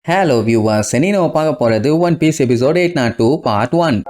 Hello viewers, இனி நம்ம பார்க்க போறது One Piece episode 802 part 1.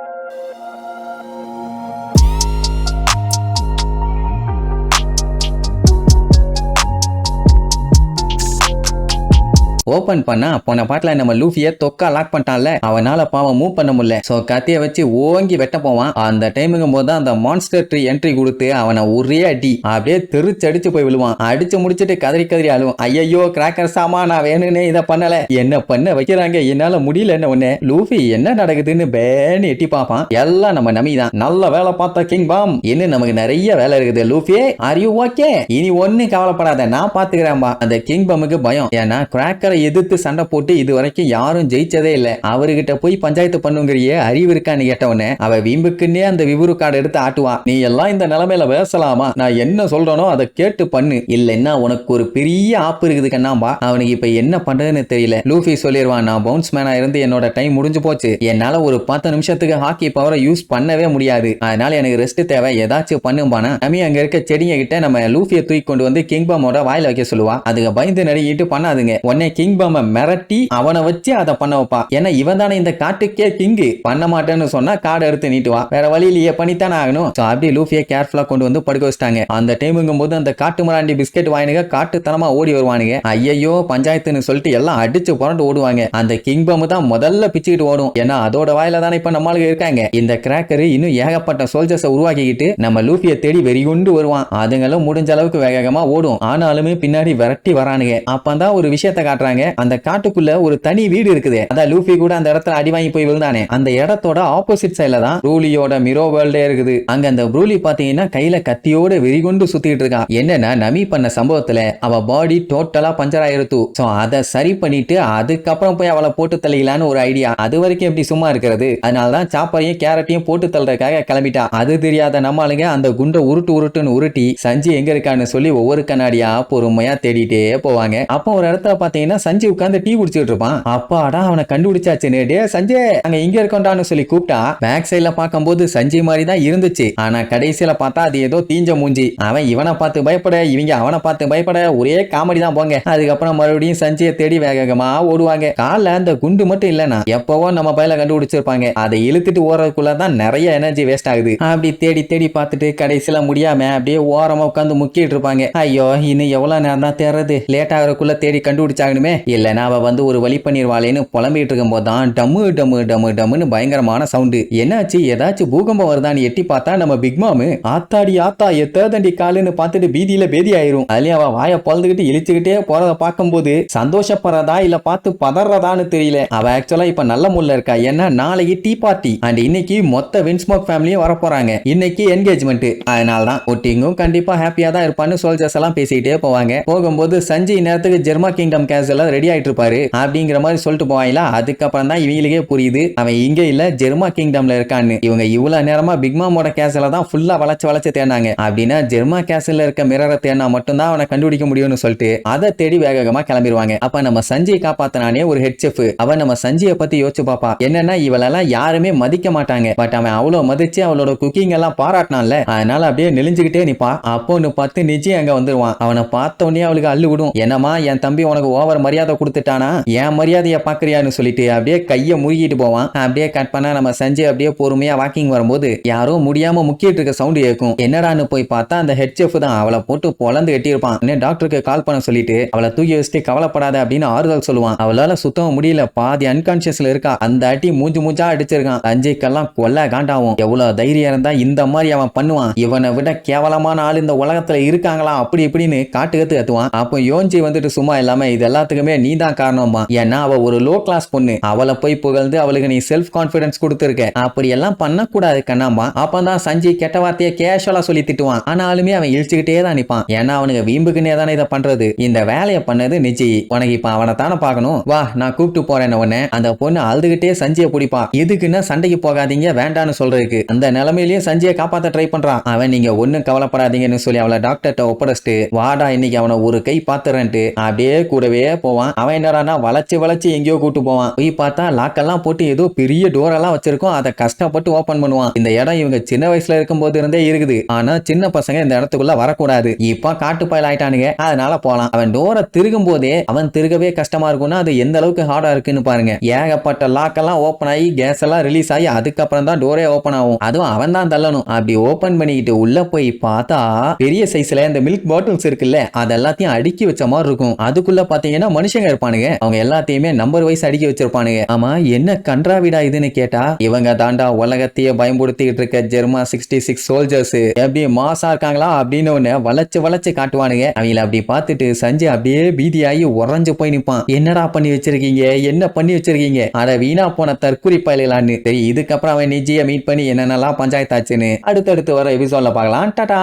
Open பண்ணா போன பாட்டுல நம்ம லூஃபிய தொக்கா லாக் பண்ணிட்டான்ல, அவனால பாவம் மூவ் பண்ண முடியல. சோ கத்திய வச்சு ஓங்கி வெட்ட போவான். அந்த டைமுங்கும் போது அந்த மான்ஸ்டர் ட்ரீ என்ட்ரி கொடுத்து அவனை ஒரே அடி அப்படியே தெரிச்சடிச்சு போய் விழுவான். அடிச்சு முடிச்சுட்டு கதறி கதறி அழுவும். ஐயோ கிராக்கர் சாமா, நான் வேணும்னு இதை பண்ணல, என்ன பண்ண வைக்கிறாங்க, என்னால முடியல. என்ன ஒண்ணு லூஃபி என்ன நடக்குதுன்னு பேன்னு எட்டி பார்ப்பான். எல்லாம் நம்ம நமிதான். நல்ல வேலை பார்த்த கிங் பாம், இன்னும் நமக்கு நிறைய வேலை இருக்குது. Luffy are you okay? இனி ஒண்ணு கவலைப்படாத, நான் பாத்துக்கிறேன்பா. அந்த கிங் பாமுக்கு பயம். ஏன்னா கிராக்கரை எதிர்த்து சண்டை போட்டு இது வரைக்கும் யாரும் ஜெயிச்சதே இல்ல. அவர்கிட்ட போய் பஞ்சாயத்து பண்ணுங்கிறிய அறிவு இருக்கான்னு கேட்டவனே அவ வீம்புக்குன்னே அந்த விபுரு கார்டு எடுத்து ஆட்டுவான். நீ எல்லாம் இந்த நிலைமையில பேசலாமா? நான் என்ன சொல்றனோ அதை கேட்டு பண்ணு, இல்லைன்னா உனக்கு ஒரு பெரிய ஆப்பு இருக்குது கண்ணாம்பா. அவனுக்கு இப்ப என்ன பண்றதுன்னு தெரியல. லூஃபி சொல்லிடுவான், நான் பவுன்ஸ் மேனா இருந்து என்னோட டைம் முடிஞ்சு போச்சு, என்னால ஒரு 10 நிமிஷத்துக்கு ஹாக்கி பவரை யூஸ் பண்ணவே முடியாது, அதனால எனக்கு ரெஸ்ட் தேவை, ஏதாச்சும் பண்ணும்பானா. நம்ம அங்க இருக்க செடிங்க கிட்ட நம்ம லூஃபியை தூக்கி கொண்டு வந்து கிங் பாமோட வாயில வைக்க சொல்லுவா. அதுக்கு பயந்து நடிக்கிட்டு பண்ணாதுங்க. உடனே கிங் பாம மிரட்டி அவனை வச்சு அதை பண்ண வைப்பா. ஏன்னா இவன் தானே இந்த காட்டுக்கே கிங்கு. பண்ண மாட்டேன்னு சொன்னா கார்டு எடுத்து நீட்டுவா. வேற வழியிலேயே பண்ணித்தானே ஆகணும். அப்படி லூஃபியை கேர்ஃபுல்லா கொண்டு வந்து படுக்க வச்சிட்டாங்க. அந்த டைமுங்கும் போது அந்த காட்டு மராண்டி பிஸ்கெட் வாங்கினுங்க காட்டுத்தனமா ஓடி வருவானுங்க. ஐயோ பஞ்சாயத்துன்னு சொல்லிட்டு எல்லாம் அடிச்சு புரண்டு ஓடுவாங்க. அந்த கிங் பாம் தான் முதல்ல பிச்சுக்கிட்டு ஓடும். ஏன்னா அதோட வாயில தானே இப்ப நம்மளுக்கு இருக்காங்க. இந்த கிராக்கர் இன்னும் ஏகப்பட்ட சோல்ஜர்ஸை உருவாக்கிக்கிட்டு நம்ம லூஃபியை தேடி வெறி கொண்டு வருவான். அதுங்களும் முடிஞ்ச அளவுக்கு வேகமா ஓடும். ஆனாலுமே பின்னாடி விரட்டி வரானுங்க. அப்பதான் ஒரு விஷயத்தை காட்டுறாங்க. அந்த காட்டுக்குள்ள ஒரு தனி வீடு இருக்குது. அதான் லூஃபி கூட அந்த இடத்துல அடி வாங்கி போய் விழுந்தானே, அந்த இடத்தோட ஆப்போசிட் சைடுல தான் ப்ரூலியோட மிரோ வேர்ல்டே இருக்குது. அங்க அந்த ப்ரூலி பாத்தீங்கன்னா கையில கத்தியோட வெறிகொண்டு சுத்திட்டு இருக்கா. என்னன்னா நமி பண்ண சம்பவத்துல அவ பாடி டோட்டலா பஞ்சர் ஆயிருத்து. சோ அதை சரி பண்ணிட்டு அதுக்கப்புறம் போய் அவளை போட்டு தள்ளிக்கலான்னு ஒரு ஐடியா. அது வரைக்கும் எப்படி சும்மா இருக்கிறது? அதனாலதான் சாப்பரையும் கேரட்டையும் போட்டு தள்ளுறதுக்காக கிளம்பிட்டா. அது தெரியாத நம்மளுங்க அந்த குண்டை உருட்டுன்னு உருட்டி சஞ்சி எங்க இருக்கான்னு சொல்லி ஒவ்வொரு கண்ணாடியா பொறுமையா தேடிட்டே போவாங்க. அப்போ ஒரு இடத்துல பாத்தீங்கன்னா சஞ்சி உட்கார்ந்து டீ குடிச்சிட்டு இருப்பான். அப்பாடா அவனை கண்டுபிடிச்சாச்சு. டே சஞ்சய் அங்க இங்க இருக்கோண்டான்னு சொல்லி கூப்பிட்டா பேக் சைட்ல பார்க்கும்போது சஞ்சய் மாதிரி தான் இருந்துச்சு. ஆனா கடைசியில பார்த்தா அது ஏதோ தீஞ்ச மூஞ்சி. அவன் இவனை பார்த்து பயப்பட, இவங்க அவனை பார்த்து பயப்பட, ஒரே காமெடி தான் போங்க. அதுக்கப்புறம் மறுபடியும் சஞ்சயை தேடி வேகமா ஓடுவாங்க. கால அந்த குண்டு மட்டும் இல்லனா எப்பவோ நம்ம பயில கண்டுபிடிச்சிருப்பாங்க. அதை இழுத்துட்டு ஓடுறதுக்குள்ளதான் நிறைய எனர்ஜி வேஸ்ட் ஆகுது. அப்படி தேடி தேடி பார்த்துட்டு கடைசியில முடியாம அப்படியே ஓரமா உட்காந்து முக்கிட்டு இருப்பாங்க. ஐயோ இன்னும் எவ்வளவு நேரம் தான் தேர்றது, லேட் ஆகிறதுக்குள்ள தேடி கண்டுபிடிச்சாகணுமே, இல்லைன்னா அவ வந்து ஒரு வழி பண்ணிடுவாளேன்னு புலம்பிட்டு இருக்கும் போதுதான் டம்மு டம்மு டம்மு டம்முன்னு பயங்கரமான சவுண்டு. என்னாச்சு, ஏதாச்சும் பூகம்பம் வருதான்னு எட்டி பார்த்தா நம்ம பிக் மாமு ஆத்தாடி ஆத்தா எத்தடி காலுன்னு பார்த்துட்டு பீதியில பேதி ஆயிரும். அதுலயும் அவ வாயை பொழந்துகிட்டு இழிச்சுக்கிட்டே போறத பார்க்கும்போது சந்தோஷப்படுறதா இல்ல பார்த்து பதறதான்னு தெரியல. அவ ஆக்சுவலா இப்ப நல்ல முள்ள இருக்கா. ஏன்னா நாளைக்கு டீ பார்ட்டி அண்ட் இன்னைக்கு மொத்த வின்ஸ்மோக் ஃபேமிலியும் வர போறாங்க. இன்னைக்கு என்கேஜ்மெண்ட். அதனாலதான் ஒட்டிங்கும் கண்டிப்பா ஹாப்பியா தான் இருப்பான்னு சோல்ஜர்ஸ் எல்லாம் பேசிக்கிட்டே போவாங்க. போகும்போது சஞ்சய் நேரத்துக்கு ஜெர்மா கிங்டம் கேசல் ரெடி ஆயிட்டு இருப்பாரு அப்படிங்கிற மாதிரி சொல்லிட்டு போவாங்களா. அதுக்கப்புறம் தான் இவங்களுக்கே புரியுது அவன் இங்க இல்ல ஜெர்மா கிங்டம்ல இருக்கான்னு. இவங்க இவ்வளவு நேரமா பிக்மாமோட கேசல தான் ஃபுல்லா வளைச்சு தேடினாங்க. அப்படின்னா ஜெர்மா கேசல்ல இருக்க மிரரை தேடினா மட்டும்தான் அவனை கண்டுபிடிக்க முடியும்னு சொல்லிட்டு அதை தேடி வேகமா கிளம்பிடுவாங்க. அப்ப நம்ம சஞ்சய் காப்பாத்தினானே ஒரு ஹெட் செஃப், அவன் நம்ம சஞ்சயை பத்தி யோசிச்சு பாப்பா. என்னன்னா இவளெல்லாம் யாருமே மதிக்க மாட்டாங்க. பட் அவன் அவ்வளவு மதிச்சு அவளோட குக்கிங் எல்லாம் பாராட்டினான்ல, அதனால அப்படியே நெளிஞ்சுக்கிட்டே நிப்பா. அப்போன்னு பார்த்து நிச்சயம் அங்க வந்துருவான். அவனை பார்த்த உடனே அவளுக்கு அள்ளு விடும். என்னமா என் தம்பி உனக்கு ஓவர் மரியாதை கொடுத்துட்டானா, என் மரியாதையை பாக்குறியான்னு சொல்லிட்டு அப்படியே கையை முறுகிட்டு போவான். அப்படியே கட் பண்ணா நம்ம சஞ்சய் அப்படியே பொறுமையா வாக்கிங் வரும்போது யாரோ முடியாம முக்கிட்டு இருக்க சவுண்ட் கேட்கும். என்னடான்னு போய் பார்த்தா அந்த ஹெட் செஃப் தான். அவளை போட்டு பொலந்து கட்டியிருப்பான். டாக்டருக்கு கால் பண்ண சொல்லிட்டு அவளை தூக்கி வச்சுட்டு கவலைப்படாத அப்படின்னு ஆறுதல் சொல்லுவான். அவளால சுத்தம் முடியல, பாதி அன்கான்சியஸ்ல இருக்கா. அந்த அடி மூஞ்சா அடிச்சிருக்கான். சஞ்சய்க்கெல்லாம் கொல்ல காண்டாவும். எவ்வளவு தைரியம் இருந்தா இந்த மாதிரி அவன் பண்ணுவான், இவனை விட கேவலமான ஆள் இந்த உலகத்துல இருக்காங்களா அப்படி இப்படின்னு காட்டு கத்துவான். அப்போ யோஞ்சி வந்துட்டு சும்மா இல்லாம இது எல்லாத்துக்குமே நீ தான் காரணமா, ஏன்னா அவ ஒரு லோ கிளாஸ் பொண்ணு, அவளை போய் புகழ்ந்து அவளுக்கு நீ செல்ஃப் கான்பிடன்ஸ் கொடுத்துருக்க, அப்படி எல்லாம் பண்ணக்கூடாது கண்ணாமா. அப்பதான் சஞ்சய் கெட்ட வார்த்தையை கேஷுவலா சொல்லி திட்டுவான். ஆனாலுமே அவன் இழிச்சுக்கிட்டே தான் நிப்பான். ஏன்னா அவனுக்கு வீம்புக்குன்னே தானே இதை பண்றது. இந்த வேலையை பண்ணது நிச்சயம். உனக்கு இப்ப அவனை தானே பார்க்கணும், வா நான் கூப்பிட்டு போறேன் உடனே. அந்த பொண்ணு அழுதுகிட்டே சஞ்சயை பிடிப்பா. எதுக்குன்னா சண்டைக்கு போகாதீங்க வேண்டான்னு சொல்றதுக்கு. அந்த நிலைமையிலேயே சஞ்சயை காப்பாத்த ட்ரை பண்றான். அவன் நீங்க ஒன்னும் கவலைப்படாதீங்கன்னு சொல்லி அவளை டாக்டர்கிட்ட ஒப்படைச்சிட்டு வாடா இன்னைக்கு அவனை ஒரு கை பாத்துறேன்ட்டு அப்படியே கூடவே போவான். அவன் என்னடானா வளைச்சு வளைச்சு எங்கேயோ கூட்டு போவான். போய் பார்த்தா லாக்கெல்லாம் போட்டு ஏதோ பெரிய டோர் எல்லாம் வச்சிருக்கோம். அதை கஷ்டப்பட்டு ஓபன் பண்ணுவான். இந்த இடம் இவங்க சின்ன வயசுல இருக்கும் போது இருந்தே இருக்குது. ஆனா சின்ன பசங்க இந்த இடத்துக்குள்ள வரக்கூடாது. இப்ப காட்டுப்பாயில் ஆயிட்டானுங்க, அதனால போலாம். அவன் டோரை திருகும் போதே அவன் திருகவே கஷ்டமா இருக்கும்னா அது எந்த அளவுக்கு ஹார்டா இருக்குன்னு பாருங்க. ஏகப்பட்ட லாக் எல்லாம் ஓபன் ஆகி கேஸ் எல்லாம் ரிலீஸ் ஆகி அதுக்கப்புறம் தான் டோரே ஓபன் ஆகும். அதுவும் அவன் தான் தள்ளணும். அப்படி ஓபன் பண்ணிக்கிட்டு உள்ள போய் பார்த்தா பெரிய சைஸ்ல இந்த மில்க் பாட்டில்ஸ் இருக்குல்ல, அது எல்லாத்தையும் அடுக்கி வச்ச மாதிரி இருக்கும். அதுக்குள்ள பாத்தீங்கன்னா மனுஷங்க இருப்பானுங்க. அவங்க எல்லாத்தையுமே நம்பர் வைஸ் அடுக்கி வச்சிருப்பானுங்க. ஆமா, என்ன கன்றாவிடா இதுன்னு கேட்டா, இவங்க தாண்டா உலகத்தையே பயன்படுத்திட்டு இருக்க ஜெர்மா 66 சோல்ஜர்ஸ். எப்படி மாசா இருக்காங்களா அப்படின்னு ஒண்ணு வளைச்சு வளைச்சு காட்டுவானுங்க. அவங்கள அப்படி பார்த்துட்டு சஞ்சய் அப்படியே பீதியாகி உறைஞ்சு போய் நிப்பான். என்னடா பண்ணி வச்சிருக்கீங்க, என்ன பண்ணி வச்சிருக்கீங்க, அட வீணா போன தற்குறி பயலான்னு. சரி, இதுக்கப்புறம் அவன் நிஜிய மீட் பண்ணி என்னென்னலாம் பஞ்சாயத்தாச்சுன்னு அடுத்தடுத்து வர எபிசோட்ல பார்க்கலாம். டாடா.